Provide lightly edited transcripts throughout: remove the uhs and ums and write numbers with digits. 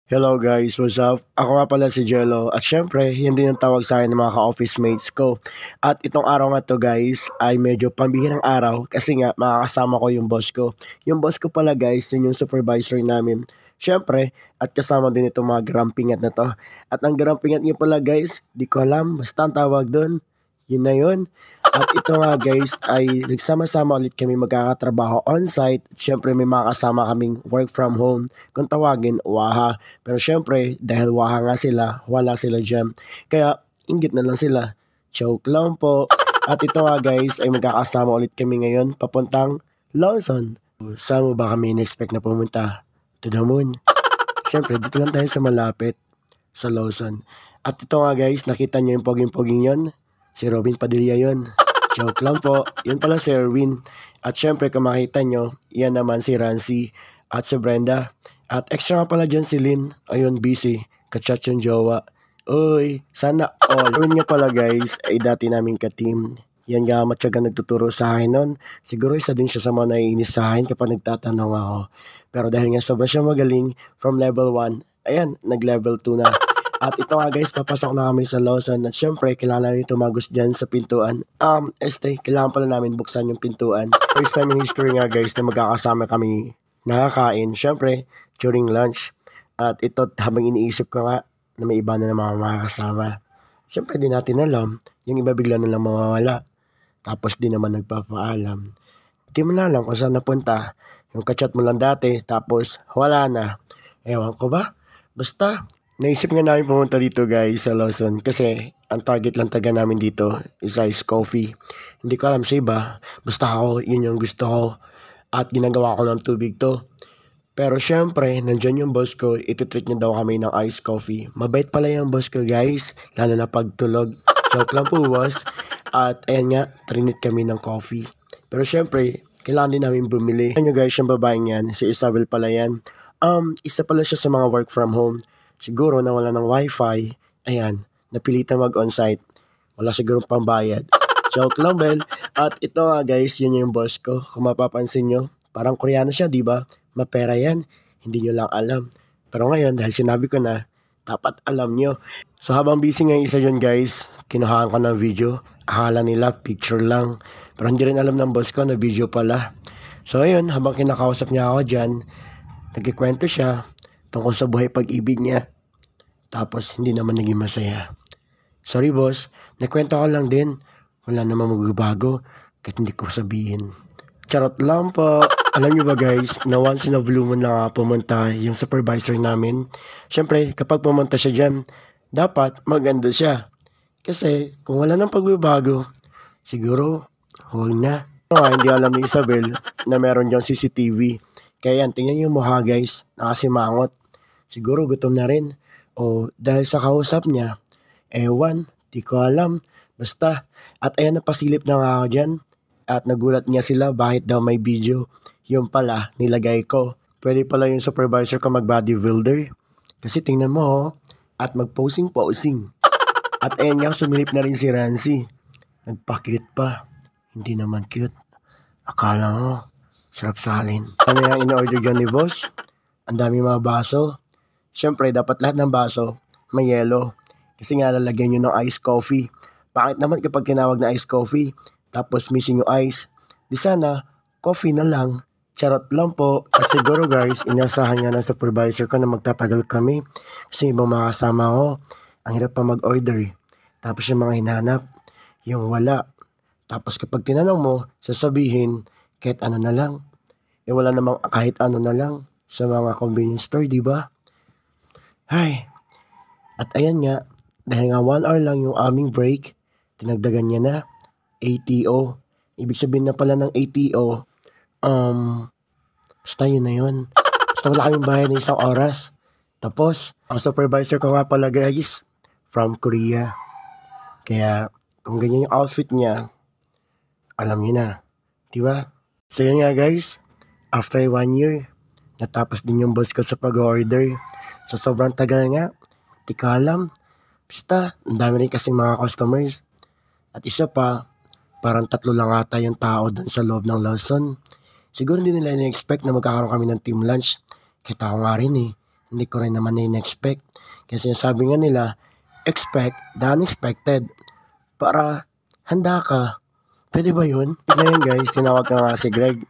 Hello guys, what's up? Ako nga pala si Jello at syempre, yun din ang tawag sa akin ng mga ka-office mates ko. At itong araw nga to guys ay medyo pambihirang araw kasi nga makakasama ko yung boss ko. Yung boss ko pala guys, yun yung supervisor namin. Syempre, at kasama din itong mga grampingat na to. At ang grampingat niya pala guys, di ko alam, basta ang tawag doon, yun na yun. At ito nga guys ay nagsama-sama ulit kami magkakatrabaho on-site. At syempre may mga kasama kaming work from home. Kung tawagin, waha. Pero syempre, dahil waha nga sila, wala sila dyan. Kaya, inggit na lang sila. Joke lang po. At ito nga guys, ay magkakasama ulit kami ngayon papuntang Lawson. Saan mo ba kami in-expect na pumunta? To the moon. Syempre, dito lang tayo sa malapit, sa Lawson. At ito nga guys, nakita niyo yung poging-poging yon? Si Robin Padilla yon. Joke lang po. Yun pala si Erwin. At syempre, kung makita nyo, yan naman si Rancy at si Brenda. At extra nga pala dyan si Lynn. Ayun, busy. Kachat yung jowa. Uy, sana all. Erwin nga pala guys, ay dati naming ka-team. Yan nga matyaga nagtuturo sa akin nun. Siguro isa din siya sa mga naiinis sa akin kapag nagtatanong ako. Pero dahil nga sobra siya magaling, from level 1, ayan, nag-level 2 na. At ito nga guys, papasok na kami sa Lawson at syempre, kailangan namin tumagos dyan sa pintuan. Kailangan pala namin buksan yung pintuan. First time in history nga guys na magkakasama kami nakakain. Syempre, during lunch. At ito, habang iniisip ko nga na may iba na mga makakasama. Syempre, di natin alam. Yung iba bigla na lang mawawala. Tapos di naman nagpapaalam. Di mo na alam kung saan napunta. Yung kachat mo lang dati, tapos wala na. Ewan ko ba? Basta, naisip nga namin pumunta dito guys sa Lawson kasi ang target lang taga namin dito is ice coffee. Hindi ko alam sa iba. Basta ako, yun yung gusto ko. At ginagawa ko ng tubig to. Pero syempre, nandyan yung boss ko, ititreat niya daw kami ng ice coffee. Mabait pala yung boss ko guys, lalo na pagtulog. Joke lang po boss. At ayan nga, trinit kami ng coffee. Pero syempre, kailangan din namin bumili. Ayan nyo guys, yung babaeng yan, si Isabel pala yan. Isa pala siya sa mga work from home. Siguro na wala ng wifi, ayan, napilitan mag-onsite. Wala sigurong pambayad. Joke lang, Bel. At ito nga guys, yun yung boss ko. Kung mapapansin nyo, parang Koreano siya, di ba? Mapera yan. Hindi nyo lang alam. Pero ngayon, dahil sinabi ko na, dapat alam nyo. So habang busy nga yung isa dyan guys, kinuhaan ko ng video. Akala nila picture lang. Pero hindi rin alam ng boss ko na video pala. So ayun, habang kinakausap niya ako dyan, nagkikwento siya tungkol sa buhay pag-ibig niya. Tapos hindi naman naging masaya. Sorry boss, nakwento ko lang din. Wala namang magbabago kahit hindi ko sabihin. Charot lang po. Alam niyo ba guys, na once in a blue moon lang pumunta yung supervisor namin. Siyempre, kapag pumunta siya dyan, dapat maganda siya. Kasi kung wala nang pagbabago, siguro huwag na. Hindi alam ni Isabel na meron diyang CCTV. Kaya yan, tingnan yung mukha guys, nakasimangot. Siguro gutom na rin. O dahil sa kausap niya, ewan, di ko alam. Basta, at ayan napasilip na nga ako dyan. At nagulat niya sila bakit daw may video. Yung pala, nilagay ko. Pwede pala yung supervisor ko mag-bodybuilder. Kasi tingnan mo oh, at mag-posing-posing. At ayan nga, sumilip na rin si Rancy. Nagpa-cute pa. Hindi naman cute. Akala mo, sarap salin. Ano yung in-order dyan ni boss? Ang dami mga baso. Siyempre, dapat lahat ng baso may yellow. Kasi nga lalagyan nyo ng iced coffee. Bakit naman kapag tinawag na iced coffee, tapos missing yung ice? Di sana, coffee na lang. Charot lang po. At siguro guys, inasahan nga ng supervisor ko na magtatagal kami. Kasi ibang mga kasama ko, ang hirap pa mag-order. Tapos yung mga hinanap, yung wala. Tapos kapag tinanong mo, sasabihin, kahit ano na lang. Wala namang kahit ano na lang sa mga convenience store, di ba? Ay, at ayan nga, dahil nga 1 hour lang yung aming break, tinagdagan niya na, ATO. Ibig sabihin na pala ng ATO, basta yun na yun. Basta wala kaming bayad ng 1 oras. Tapos, ang supervisor ko nga pala guys, from Korea. Kaya, kung ganyan yung outfit niya, alam niyo na. Diba? So yun nga guys, after 1 year, natapos din yung boss ko sa pag-order. So sobrang tagal nga, di ko alam. Basta, ang dami rin kasing mga customers. At isa pa, parang 3 lang ata yung tao dun sa loob ng Lawson. Siguro hindi nila na-expect na magkakaroon kami ng team lunch. Kita ko nga rin eh. Hindi ko rin naman in-expect. Kasi sabi nga nila, expect the unexpected. Para handa ka. Pwede ba yun? Ngayon guys, tinawag ka nga si Greg.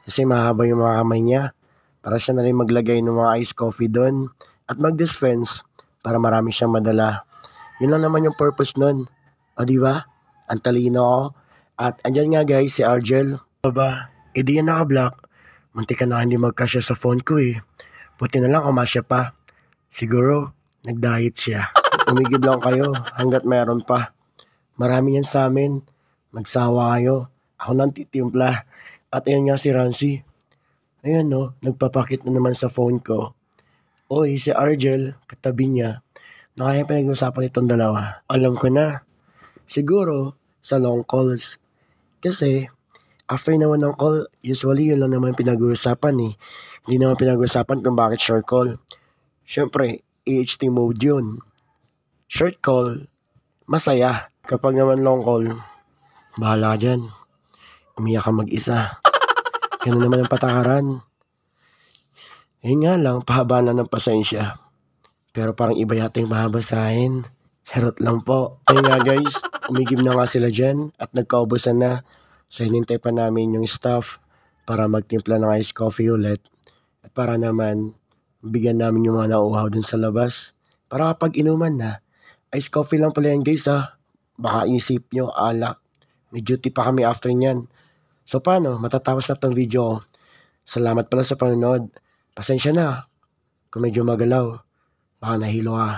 Kasi mahaba yung mga kamay niya. Para siya na rin maglagay ng mga iced coffee doon. At mag-dispense para marami siyang madala. Yun lang naman yung purpose nun. O diba? Ang talino ko. At andyan nga guys si Argel. Baba, edi yan naka-block. Munti ka na hindi magkasya sa phone ko eh. Buti na lang kumasya pa. Siguro, nag-diet siya. Umigib lang kayo hanggat meron pa. Marami yan sa amin. Magsawa kayo. Ako nang titimpla. At ayun nga si Rancy. Ayan no, nagpapakit na naman sa phone ko. Oy, si Argel, katabi niya. Na kaya pinag-usapan itong dalawa. Alam ko na. Siguro, sa long calls. Kasi, after naman ng call, usually yun lang naman pinag-uusapan eh. Hindi naman pinag-uusapan kung bakit short call. Siyempre, AHT mode yun. Short call, masaya. Kapag naman long call, bahala ka dyan. Umiyak ka mag-isa. Ganun naman ang patakaran. Yun nga lang, pahaba na ng pasensya. Pero parang iba yata yung mababasahin. Charot lang po. Ayun nga guys, umigib na nga sila dyan at nagkaubusan na. So hinintay pa namin yung staff para magtimpla ng iced coffee ulit. At para naman, bigyan namin yung mga nauuhaw dun sa labas. Para kapag inuman na, iced coffee lang pala yan guys ha. Baka isip nyo, alak. May duty pa kami after nyan. So paano, matatapos na tong video. Salamat pala sa panonood. Pasensya na kung medyo magalaw. Baka nahilo ka.